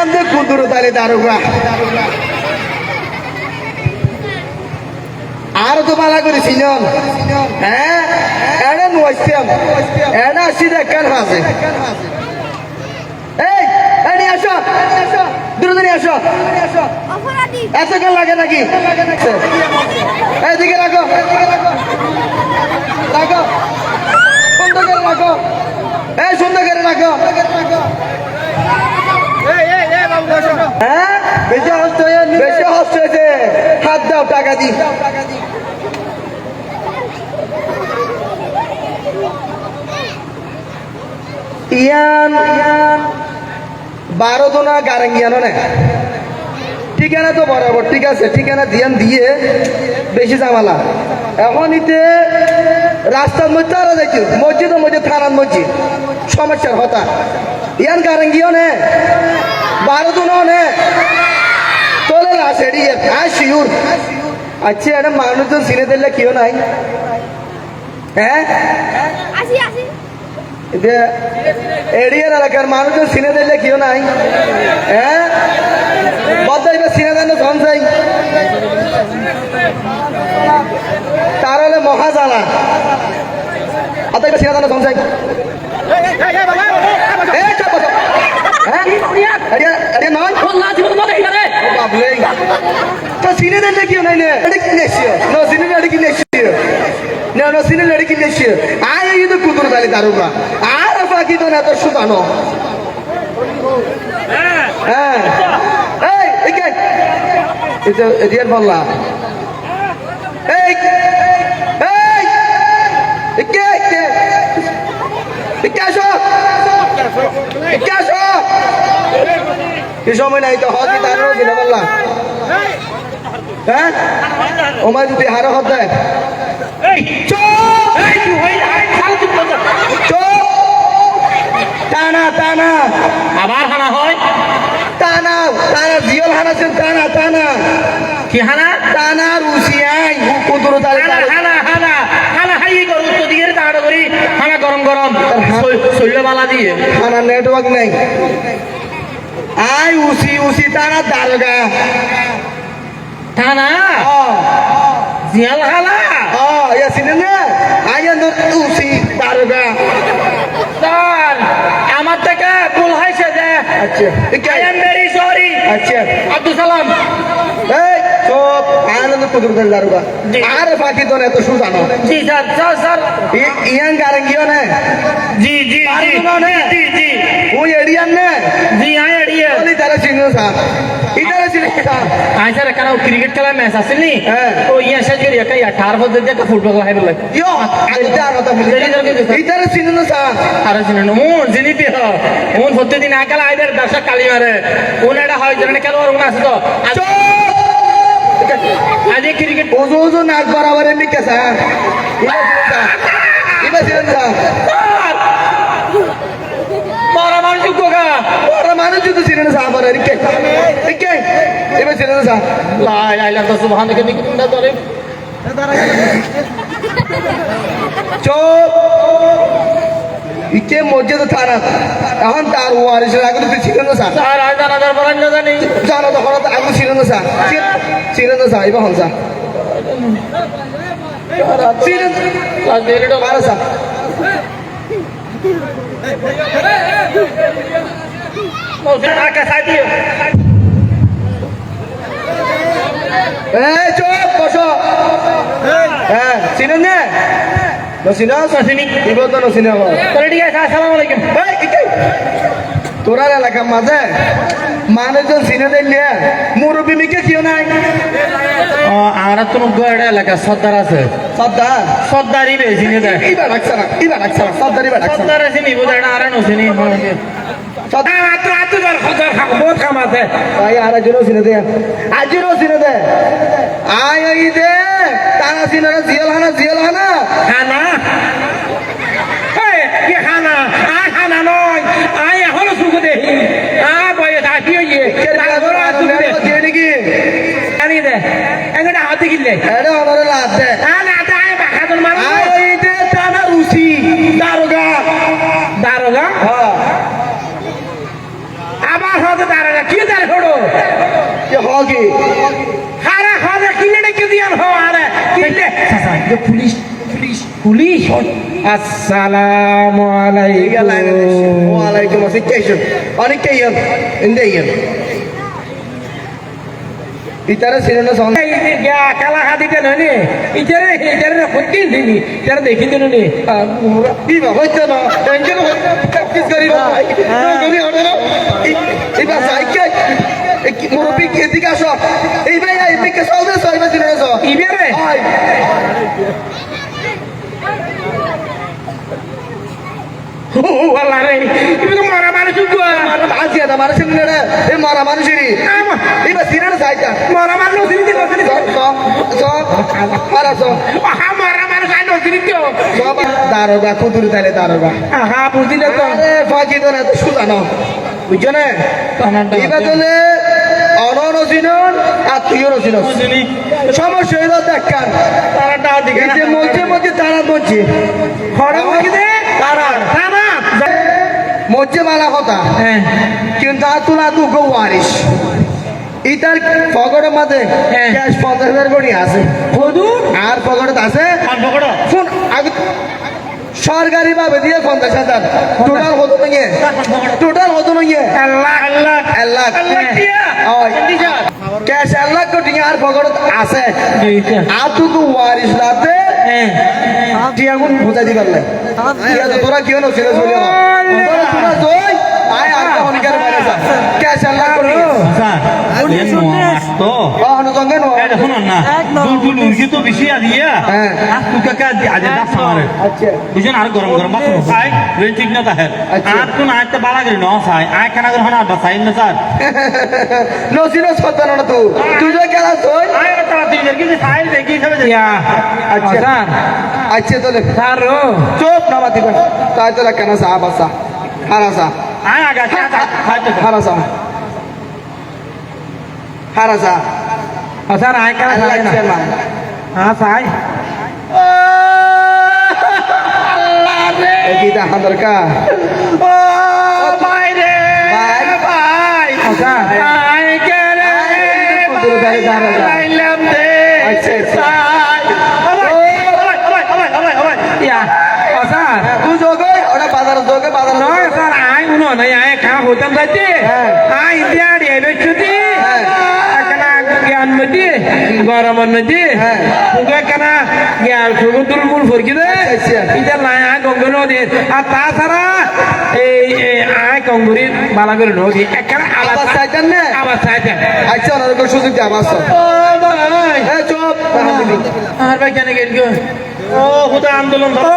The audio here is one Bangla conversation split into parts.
আনন্দ কুদুরু তালি দারুগা আর তো মালা করেছিল হ্যাঁ এটা নইছিলাম এটা আসি দেখেন হাসে এই এনি আসো দ্রুত নিয়ে আসো এত কেন লাগে নাকি এইদিকে রাখো রাখো সুন্দর করে রাখো এই সুন্দর করে রাখো হ্যাঁ বেশি হস্ত হয়েছে হাত দাও টাকা দি ইয়ান 12 জনা গারাঙ্গিয়ানো না ঠিকানা তো বরাবর ঠিক আছে ঠিকানা দিয়ান দিয়ে বেশি জামালা এখন ইতে রাস্তার মধ্যে আরো যাইছি মসজিদের মধ্যে থানার মসজিদ সমস্যার হতা ইয়ান গারাঙ্গিও নে 12 জনও নে চলে আসে এড়িয়ে শিউর আচ্ছা এটা মানুষজন চিনে দিলে কেউ নাই হ্যাঁ এরিয়ার এলাকার মানুষজন চিনে দিলে কেউ নাই হ্যাঁ বদাইবে চিনে দেন সঞ্চয় তার হলে মহাজালা অতএব চিনে দেন সঞ্চয় চিনে দিলে কেউ নাই চিনে লড়কি নেছি আয় কিন্তু কুকুর তালি দারুগা আর বাকি তো না তো সুদানো হ্যাঁ এই একে এটা রিয়ার বললা এই এই একে একে একে আসো একে আসো কি সময় নাই তো হদি দারুগা দিনা বললা হ্যাঁ ওমাই যদি হারো হতে টানা টানা আবার হানা হয় টানা টানা জিয়ল হানাছেন টানা টানা কি হানা টানা রুসিয়াই কুদুরু তালে হানা হানা হানা হাই করু তো দিকে তাড়া করি হানা গরম গরম শৈল বালা দিয়ে হানা নেটওয়ার্ক নাই আই উসি উসি টানা দারগা টানা জিয়াল হালা ya sini na ayan usi daruga sir আমার থেকে ভুল হয়েছে যে আচ্ছা আই এম ভেরি সরি আচ্ছা আব্দুল সালাম এই সব আনন্দ কুদুর দারুগা আর বাকি তো না তো সুজানো জি স্যার স্যার স্যার ইয়াং গারঙ্গিও না জি জি জি জি ওই এরিয়ান না জি আই এডিয়ে ওলি তারা চিনো সা ইতারা চিনো সা আই স্যার কেন ক্রিকেট খেলা ম্যাচ আসেনি তো ইয়া সাজের একা 18 বছর থেকে ফুটবল খেলা বলে ইয়ো আইতা আরো তা ইতারা চিনো সা আর চিনো মন জিনিতে মন প্রতিদিন আকালা আইদের দর্শক কালি মারে কোন এটা হয় জানেন কেন ওর আছে তো আজ ক্রিকেট ওজো ওজো নাক বরাবর এমনি কেসা ইবা চিনো সা বড় মানুষ কোগা বড় মানুষ তো চিনো সা আবার রিকে রিকে ইবা চিনো সা লা ইলাহা ইল্লাল্লাহ সুবহানাকে নিকুন্দা ধরে চুপ ইকে মসজিদ থানা এখন তার ওয়ারিসের আগে তুই ছিল না স্যার স্যার আজ জানাজার পড়ান না জানি জানো তো হঠাৎ আগে ছিল না স্যার ছিল না স্যার এবার হন স্যার ছিলেন পারো স্যার আকা সাই দিও এই চুপ বসো হ্যাঁ চিনেন না নসিনা নসিনি এবার তো নসিনা আমার তাহলে ঠিক আছে আসসালামু আলাইকুম তোরার এলাকার মাঝে মানুষজন চিনে দিলে মুরব্বী মিকে কেউ নাই আর তো নগর এলাকা সর্দার আছে সর্দার সর্দারই বেশি নিয়ে দেয় ইবা রাখছে না সর্দার ইবা রাখছে সর্দার আছে নিবো দেয় না আর নসিনি বহুত কাম আছে তাই আর একজনও চিনে দে আজও চিনে দে আয় আই দে তারা চিনে না জিয়াল হানা খানা কি খানা আয় খানা নয় আয় এখনো শুরু দেখি বয়ে থাকি নাকি জানি দে এখানে হাতে কিনলে এটা অনারে লাভ দে আয় দে টানা রুসি দারোগা দারোগা হ্যাঁ আবার হয়তো আরে কি দার হড়ো যে হগে হারা হারা কিনে কি দিয়ান হো আরে কিলে চাচা যে পুলিশ পুলিশ পুলিশ আসসালামু আলাইকুম ওয়ালাইকুম আসসালাম অনেক কেয়ন ইন্দেয়ন ইতারে সিনেমা সং কালা হাদিতে ননি ইতারে ইতারে হতিন দিনি ইতারে দেখি দিন নি কি বা হইতো না টেনশন প্র্যাকটিস করি না করি হড়ে না ইবা সাইকে মুরব্বি কে দিকে আসো এই ভাই এই পিকে সৌদে সইবা সিনেমা সো ইবেরে ও আল্লাহ রে ইবে তো মারা মানুষ গো আজি ada মানুষ নে এই মারা মানুষেরই ইবা সিনেমা সাইটা মারা মানুষ দিতে বসনি সো মারা সো আহা মারা মানুষ আই নসিনি তো সব দারোগা কুতুরি তাইলে দারোগা আহা বুঝি না তো আরে ফাঁকি তো না তো সুজানো বুঝছো না ইবা চলে অননসিনন আত্মীয় নসিনন সমস্যা হইল দেখান তারাটা দিকে এই যে মধ্যে তারা বলছে হড়ে মুখি দে তারা তারা মধ্যে মালা কথা হ্যাঁ কিন্তু আতুলা তু গো ওয়ারিস ইতার পকেটের মধ্যে হ্যাঁ। ক্যাশ 50,000 কোটি আছে হুজুর আর পকেটে আছে কোন পকড়ো ফোন আগে সরকারি ভাবে দিয়ে 50,000 টোটাল হতো না গিয়ে টোটাল হতো না গিয়ে আল্লাহ আল্লাহ আল্লাহ আল্লাহ কিয়া ক্যাশ 1,00,000 কোটি আর পকেটে আছে আর তুকু ওয়ারিস লাতে হ্যাঁ টিয়া গুণ বুঝাই দিবার লাই টিয়া তো তোরা কেউ নছিল চলে তোরা তোরা জয় আয় আর অনেকের বাইরে যা ক্যাশ 1,00,000 কোটি স্যার এর নোয়াস তো হন জঙ্গে নো এটা শুনুন না দুল উর্গি তো বেশি আদিয়া হ্যাঁ তুকা কা আজ দাস আমারে আচ্ছা বুঝেন আর গরম গরম ভাত খাই রেন ঠিক না তাহে আচ্ছা। আর কোন আইতে বালা করে ন খাই আই খানা করে হনা বাসাই না স্যার নসিনো সত্তা না তুই তুই যে গেলা তুই আই তারা তিন জন কি খাই দেখি খাবে ইয়া আচ্ছা স্যার আচ্ছা তোলে স্যার চুপ না মাতি তাই তোলা কেন সা বাসা হারাসা আই আগা খাইতে হারাসা হারাসা স্যার আয় কারা আল্লাহ খায় না চেয়ারম্যান হ্যাঁ সাই গীতা হান্দরকা ও ভাই রে ভাই। ভাই আচ্ছা। আয় কেরে কুতুর ভাই দাঁড়া যা। লাইলাম দে আচ্ছা, আচ্ছা। ইয়া ও স্যার তুই যোগে ওটা বাজার নয় স্যার আয় উনো নাই আয় খা হইতাম যাইতে হ্যাঁ। আয় ইন্ডিয়া রে বেচুতি হ্যাঁ। একনা জ্ঞান মধ্যে গরমের মধ্যে হ্যাঁ। পুগা কেনা জ্ঞান সুগুতুল মূল ফরকি দে আচ্ছা। ইটা নাই আয় গঙ্গ নদী আর তাছাড়া এই আয় কঙ্গুরি বালা করে নদী একখানা আবার আবার চাইতেন না আবার চাইতেন আচ্ছা ওনার সুযোগ দিয়ে আমার ও ভাই চুপ আর ভাই কেন গেল ও হুদা আন্দোলন ও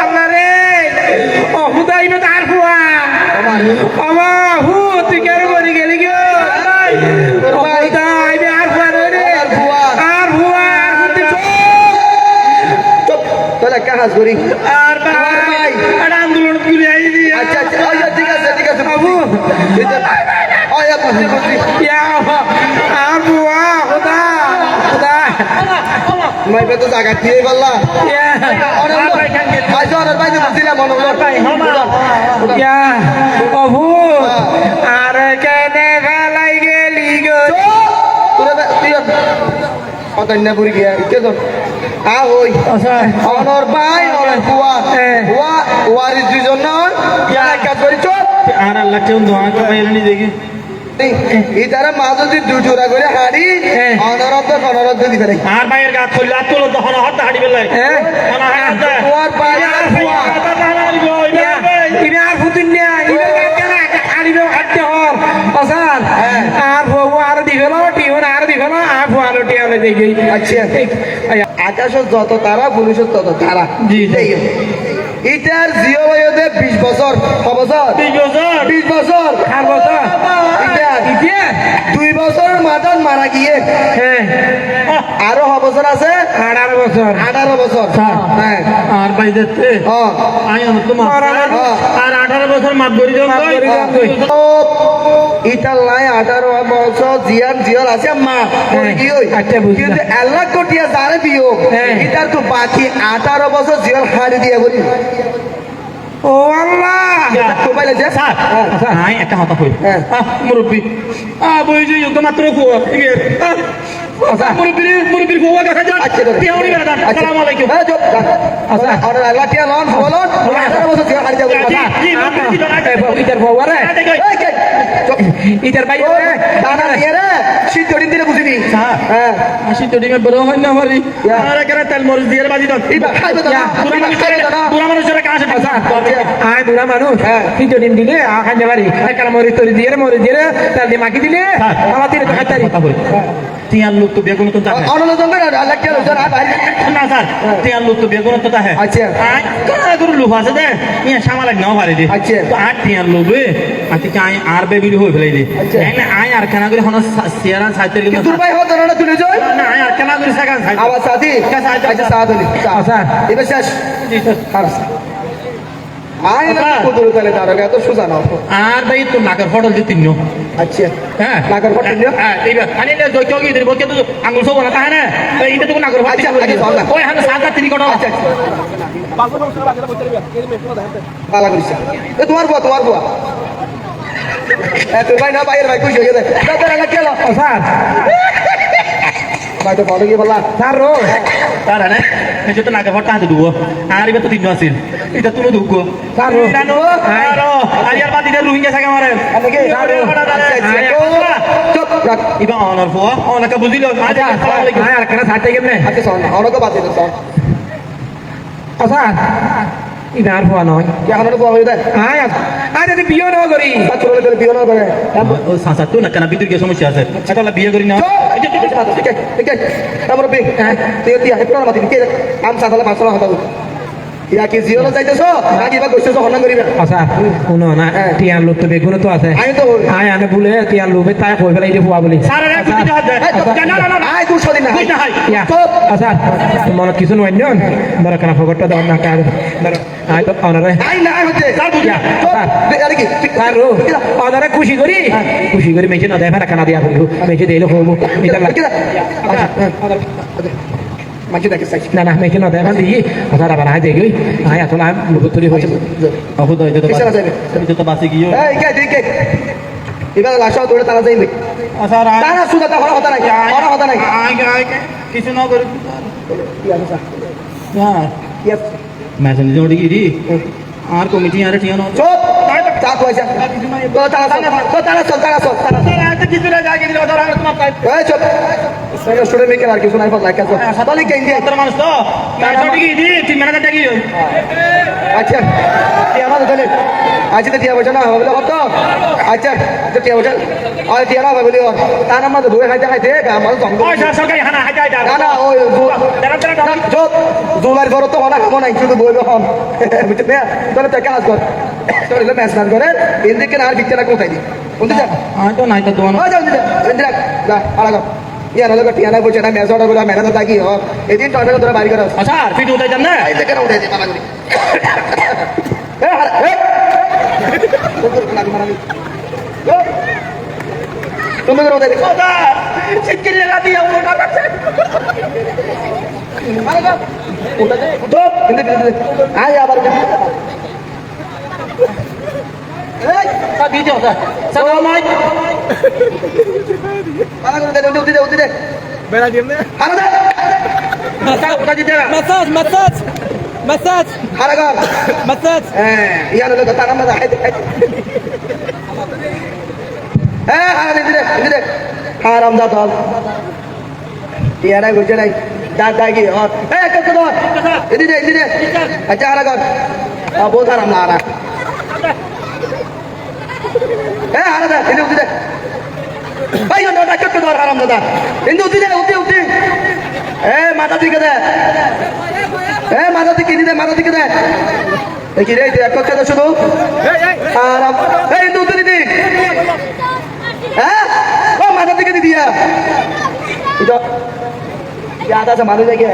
আল্লাহ রে ও হুদাই মে তার ফুয়া আমা হু তুই কেন বলি গেলি গো ও হুদাই মে আর ফুয়া রে আর ফুয়া। আর ফুয়া আর হুদি চুপ তোলা কাজ করি আর ভাই আর আন্দোলন তুলে আই দি আচ্ছা আচ্ছা ঠিক আছে বাবু ওই আপনি ইয়া আর ফুয়া হুদা হুদা মাই বেতো জায়গা দিয়ে বললা ইয়া আর ভাই কেন গেল আজ ওনার বাইরে দিলাম মনে হলো ইয়া বাবু আর কেন ভালাই গেলি গো তোরা তুই কত না পুরি গিয়া কে তো আ ওই অনর ভাই অনর বুয়া বুয়া ওয়ারিস দুইজন না ইয়া কাজ করি চুপ আর আল্লাহ কেউ দোয়া করে বাইরে দেখি ইতারা মা যদি দুজোড়া করে হাড়ি অনরদ্ধ দিবে নাই আর ভাইয়ের গাছ করলে আর তোলো তখন হত হাঁটি বেলায় তোমার ভাই আর বুয়া ইবে আর ফুতুন নিয়া ইবে কেন আড়িবে হাঁটতে হর অসান আর বউ আর দিবেল টিহন আর দিবেল আর ফুয়ালো টিয়ালে দেখি আচ্ছা আকাশত যত তারা পুলিশত তত তারা জি, জি। ইটার জিও বয়সে 20 বছর বছর 20 বছর আর বছর ইটার ইতিয়া 2 বছরের মাথায় মারা গিয়ে হ্যাঁ আরো বছর আছে 18 বছর 18 বছর হ্যাঁ আর ভাই দেখতে হ্যাঁ আই তোমার আর 18 বছর মাত ধরি যাও ইটার লাই 18 বছর জিয়ার আছে মা কি হই আচ্ছা, বুঝলাম। কিন্তু আল্লাহ কোটিয়া যারে বিয়োগ হ্যাঁ। ইটার তো বাকি 18 বছর জিয়ার হারি দিয়া বলি ও আল্লাহ মোবাইল আছে স্যার আই একটা কথা কই হ্যাঁ। মুরব্বি বই যে যোগ্য মাত্র ফুয়া ঠিক আছে মুরব্বির ফুয়া দেখা যান আচ্ছা, ধরে। তেউনি বেড়ান আসসালামু আলাইকুম হ্যাঁ চুপ আচ্ছা আর আল্লাহ টিয়া লন বলন 18 বছর থেকে হারি যাবে জি মুরব্বি জি না ইটার বউয়ারে এই কে চুপ ইটার ভাই দানা নিয়ে রে শীত দিন দিনে বুঝিনি স্যার হ্যাঁ আসি তো ডিমে বড় হয় না হরি আর এখানে তেল মরিচ দিয়ে বাজি দাও ইবা খাইবে তো না বুড়া মানুষের কাছে আয় বুড়া মানুষ হ্যাঁ। তিনটে ডিম দিলে খাইতে পারি একটা মরিচ তরি দিয়ে তার দিয়ে মাখি দিলে আমার তিনে তো খাইতে কথা বলি তিয়ার লোক তো বেগুন তো তাহে অনুমোদন করে আল্লাহ টিয়া লন আর ভাই না স্যার তিয়ার লোক তো বেগুন তো তাহে আচ্ছা। আই কানা করে লোক আছে দে ইয়া সামাল নাও পারে দে আচ্ছা। তো আর তিয়ার লোক আতি কাই আর বেবিলি হই ফেলাই দে আচ্ছা। এনে আই আর কানা করে হন সিয়ারান সাইতে কিন্তু দুর্বাই হতো না তুলে যাই না আই আর কানা করে সাকান সাইতে আবার সাথী আচ্ছা সাথ হলি আচ্ছা। এবার শেষ জি স্যার খারাপ আয় না আচ্ছা। কত তাহলে তার এত সোজা না আর ভাই তো নাগর ফটল দি তিননো আচ্ছা হ্যাঁ নাগর ফটল দিও? হ্যাঁ এইবার খালি না জয় চকি দিন বলকে তো আঙ্গুল সব না তাহলে এইটা তো নাগর ফটল আচ্ছা, আচ্ছা, চল না। ওই হান সাদা তিন কটা আচ্ছা পালা করিস এ তোমার বুয়া তোর ভাই না ভাইয়ের ভাই খুশি হয়ে গেছে তাদের আগে গেল স্যার ভাই তো বড় গিয়ে বললা স্যার রো তার না এই যে তো নাগর ফটল হাতে দুবো আর এবার তো তিন আছিল এটা তুমি দুগো স্যার জানো আর ইয়ার বাদ দিতে রোহিঙ্গা সাকা মারে আমাকে চুপ রাখ ইবা অনার ফো অনাকা বুঝিল আচ্ছা আসসালামু আলাইকুম আর কেন সাথে কেমনে আচ্ছা শোন অনেক বাদ দিতে শোন স্যার ইনার হওয়া নয় এখন বুয়া হয়ে দেয় আয় আয় যদি বিয়ে না করি ছোট করে বিয়ে না করে ও সাসা তো না কেন বিদ্যুৎ সমস্যা আছে এটা বিয়ে করি না ঠিক আছে ঠিক আছে তারপরে বিয়ে তুই তুই একটু মাতি কে আম সাদালে মাছলা হতো ইয়া কি জিওলো যাইতেছো নাকি বা গোষ্ঠী হন্না করিবে আচ্ছা শুনো না টিয়ার লোক তো বেগুন তো আছে আমি তো আয় আনে বলে টিয়ার লোকে তাই কই ফেলাই দিয়ে ফুয়া বলি স্যার এর বুঝতে হবে না না না আয় তুই সদিন না বুঝতে হয় ইয়া চুপ আচ্ছা মনে কিছু নয় নিয়ন ধরো কেন খবরটা দাও না কার ধরো আয় তো অনারে আয় না হচ্ছে স্যার বুঝি চুপ আরে কি তার রো অনারে খুশি করি মেজে না দেয় ফেরা কানা দিয়া করিব মেজে দিলে হবো এটা লাগে মাঝে দেখে চাই না না মেজে না দেয় ফেলা দিয়ে আচ্ছা আবার আয় দেখি আয় আসলে আমি মুখ তুলি হয়েছে অহুদ হইতে তো কিসের আছে? এটা তো বাসে গিয়ে এই কে তুই কে এবার লাশাও তোরে তারা যাইবে স্যার তারা সুদা তা হরা হতা নাই হরা হতা নাই কিছু না করে কি আছে স্যার হ্যাঁ কি আছে মেসেজ জোড়ি গিরি আর কমিটি আর ঠিয়ানো চুপ চা পয়সা তো তারা চল স্যার আজ কিছু না জায়গা দিলে ওরা তোমার কাজ এই চুপ সঙ্গে শুনে মেকে আর কিছু নাই পাতলা কাজ সাতালি কেন দিয়ে তোর মানুষ তো মেসেজ গিরি তুই মেনা দেখি আচ্ছা টিয়া মাছ ধরে আচ্ছা তো টিয়া বসে না হবে কত আচ্ছা তো টিয়া বসে আর টিয়া না হবে তার আমার ধুয়ে খাইতে আমার জঙ্গল ওই স্যার সরকারি হানা হাইটা হাইটা না না ওই দাঁড়া দাঁড়া চুপ জুমার ঘর তো অনেক খাবো নাই শুধু বই হন বুঝতে না তোর তো কাজ কর তোর এলো ম্যাচ না করে এদিকে আর বিচ্ছানা কোথায় দি বলতে যা আয় তো নাই তো দোনো ও যাও ইন্দিরা যা আলাদা ইয়ার হলো টিয়া না বলছে না ম্যাচ অর্ডার করে মেনা তো থাকি এদিন টর্নেডো তোরা বাড়ি করে আচ্ছা ফিট উঠাই যান না এই দেখে না উঠে মারা করি তুমি তো উঠে ওটা শিগগির লাগা দিয়া ওটা কাছে আয় আবার স্যার দিতে স্যার স্যার মাই উঠে দে বেড়া দিয়ে স্যার ওটা দিতে مساج হারাগার مساج হ্যাঁ ইয়ার হলো তার আমরা হ্যাঁ হারা দিদি হারাম দা দল ইয়ারা গুজে নাই দা কি আর এ কত দর এদিকে আচ্ছা হারাগার বহুত হারাম না হারা এ হারা দা এদিকে ভাই না না কত দর হারাম দাদা এদিকে উঠে এ মাথা দিকে দে এ মাথা দিকে দে দেখি রে এক করছে তো শুধু হারাম এই উঠে দিদি হ্যাঁ ও মাথা দিকে দিদি এটা আদা মানুষ দেখে